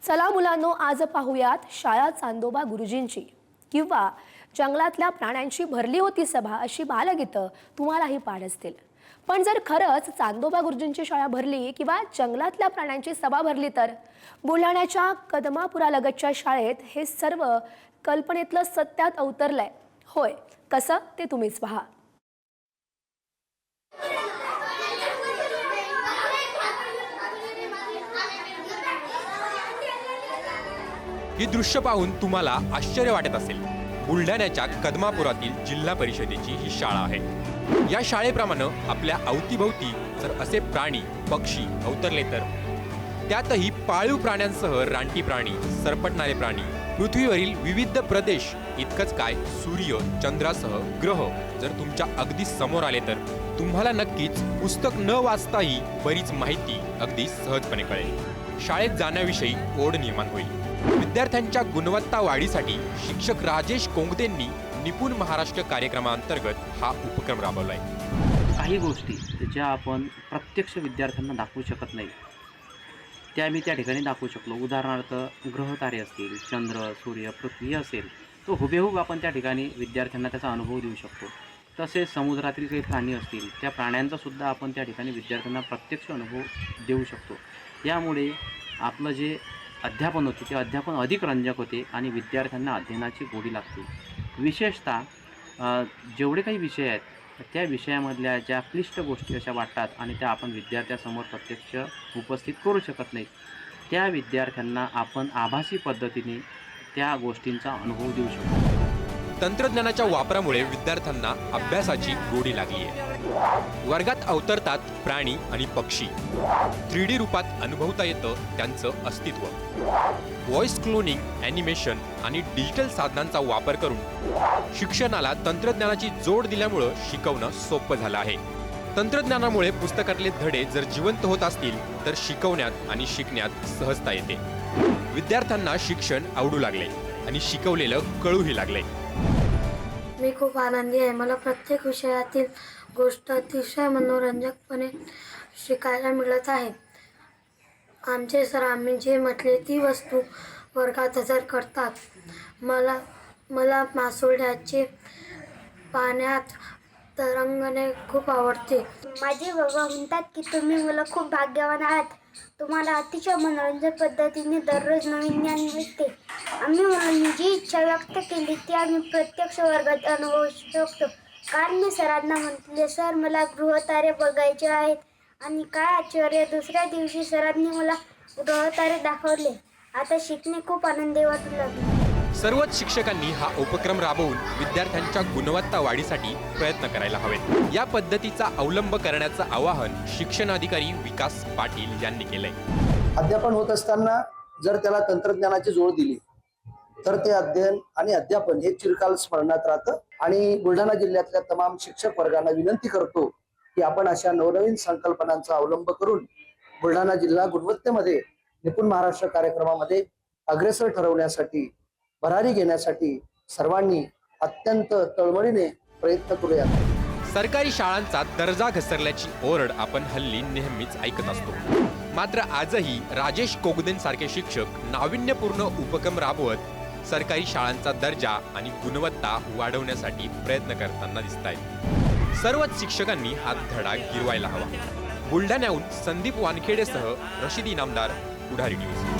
चला मुलांनो, आज पाहूयात शाळा चांदोबा गुरुजींची किंवा जंगलातल्या प्राण्यांची भरली होती सभा अशी बालगीतं तुम्हालाही पाठ असतील। पण जर खरंच चांदोबा गुरुजींची शाळा भरली किंवा जंगलातल्या प्राण्यांची सभा भरली तर बुलढाण्याच्या कदमापुरालगतच्या शाळेत हे सर्व कल्पनेतलं सत्यात अवतरलंय। होय, कसं ते तुम्हीच पहा। ही दृश्य पाहून तुम्हाला आश्चर्य वाटत असेल। बुलढाण्याच्या कदमापुरातील जिल्हा परिषदेची ही शाळा आहे। या शाळेप्रमाणे आपल्या अवतीभोवती जर असे प्राणी पक्षी अवतरले तर त्यातही पाळीव प्राण्यांसह रानटी प्राणी, सरपटणारे प्राणी, पृथ्वीवरील विविध प्रदेश, इतकंच काय सूर्य चंद्रासह ग्रह जर तुमच्या अगदी समोर आले तर तुम्हाला नक्कीच पुस्तक न वाचताही बरीच माहिती अगदी सहजपणे कळेल। शाळेत जाण्याविषयी ओढ निर्माण होईल। विद्यार्थ्यांच्या गुणवत्ता वाढीसाठी शिक्षक राजेश कोंगदेंनी निपुण महाराष्ट्र कार्यक्रमांतर्गत हा उपक्रम राबवलाय। काही गोष्टी ज्या आपण प्रत्यक्ष विद्यार्थ्यांना दाखवू शकत नाही त्या मी त्या ठिकाणी दाखवू शकलो। उदाहरणार्थ ग्रहतारे असतील, चंद्र, सूर्य, पृथ्वी असेल, तो हुबेहूब आपण त्या ठिकाणी विद्यार्थ्यांना त्याचा अनुभव देऊ शकतो। तसेच समुद्रातील काही प्राणी असतील, त्या प्राण्यांचा सुद्धा आपण त्या ठिकाणी विद्यार्थ्यांना प्रत्यक्ष अनुभव देऊ शकतो। यामुळे आपलं जे अध्यापन होते ते अध्यापन अधिक रंजक होते आणि विद्यार्थ्यांना अध्ययनाची गोडी लागते। विशेषतः जेवढे काही विषय आहेत त्या विषयामधल्या ज्या क्लिष्ट गोष्टी अशा वाटतात आणि त्या आपण विद्यार्थ्यासमोर प्रत्यक्ष उपस्थित करू शकत नाही, त्या विद्यार्थ्यांना आपण आभासी पद्धतीने त्या गोष्टींचा अनुभव देऊ शकतो। तंत्रज्ञानाच्या वापरामुळे विद्यार्थ्यांना अभ्यासाची गोडी लागली आहे। वर्गात अवतरतात प्राणी आणि पक्षी, 3D रूपात अनुभवता येतं त्यांचं अस्तित्व। व्हॉइस क्लोनिंग, ॲनिमेशन आणि डिजिटल साधनांचा वापर करून शिक्षणाला तंत्रज्ञानाची जोड दिल्यामुळे शिकवणं सोपं झालं आहे। तंत्रज्ञानामुळे पुस्तकातले धडे जर जिवंत होत असतील तर शिकवण्यात आणि शिकण्यात सहजता येते। विद्यार्थ्यांना शिक्षण आवडू लागले आणि शिकवलेलं कळूही लागले। मी खूप आनंदी आहे। मला प्रत्येक विषयातील गोष्ट अतिशय मनोरंजकपणे शिकायला मिळत आहे। आमचे सर आम्ही जे म्हटले ती वस्तू वर्गात हजर करतात। मला मासोळ्याचे पाण्यात तरंगणे खूप आवडते। माझे बाबा म्हणतात की तुम्ही मुलं खूप भाग्यवान आहात, तुम्हाला अतिशय मनोरंजक पद्धतीने दररोज नवीन ज्ञान मिळते। आम्ही मुलांनी जी इच्छा व्यक्त केली ती आम्ही प्रत्यक्ष वर्गात अनुभवू शकतो। काल मी सरांना म्हटले, सर मला गृहतारे बघायचे आहेत, आणि काय आश्चर्य, दुसऱ्या दिवशी सरांनी मला गृहतारे दाखवले। आता शिकणे खूप आनंदी वाटू लागले। सर्वच शिक्षकांनी हा उपक्रम राबवून विद्यार्थ्यांच्या गुणवत्ता वाढीसाठी प्रयत्न करायला हवेत। या पद्धतीचा अवलंब करण्याचं आवाहन शिक्षणाधिकारी विकास पाटील यांनी केलंय। अध्यापन होत असताना जर त्याला तंत्रज्ञानाची जोड दिली तर ते अध्ययन आणि अध्यापन हे चिरकाल स्मरणात राहतं। आणि बुलढाणा जिल्ह्यातल्या तमाम शिक्षक वर्गांना विनंती करतो की आपण अशा नवनवीन संकल्पनांचा अवलंब करून बुलढाणा जिल्हा गुणवत्तेमध्ये निपुण महाराष्ट्र कार्यक्रमामध्ये अग्रेसर ठरवण्यासाठी, भरारी घेण्यासाठी सर्वांनी अत्यंत तळमळीने प्रयत्न करूयात। सरकारी शाळांचा दर्जा घसरल्याची ओरड आपण हल्ली नेहमीच ऐकत असतो। मात्र आजही राजेश कोगदेंसारखे शिक्षक नाविन्यपूर्ण उपक्रम राबवत सरकारी शाळांचा दर्जा आणि गुणवत्ता वाढवण्यासाठी प्रयत्न करताना दिसतायत। सर्वच शिक्षकांनी हा धडा गिरवायला हवा। बुलढाण्याहून संदीप वानखेडेसह रशीद इनामदार, पुढारी न्यूज।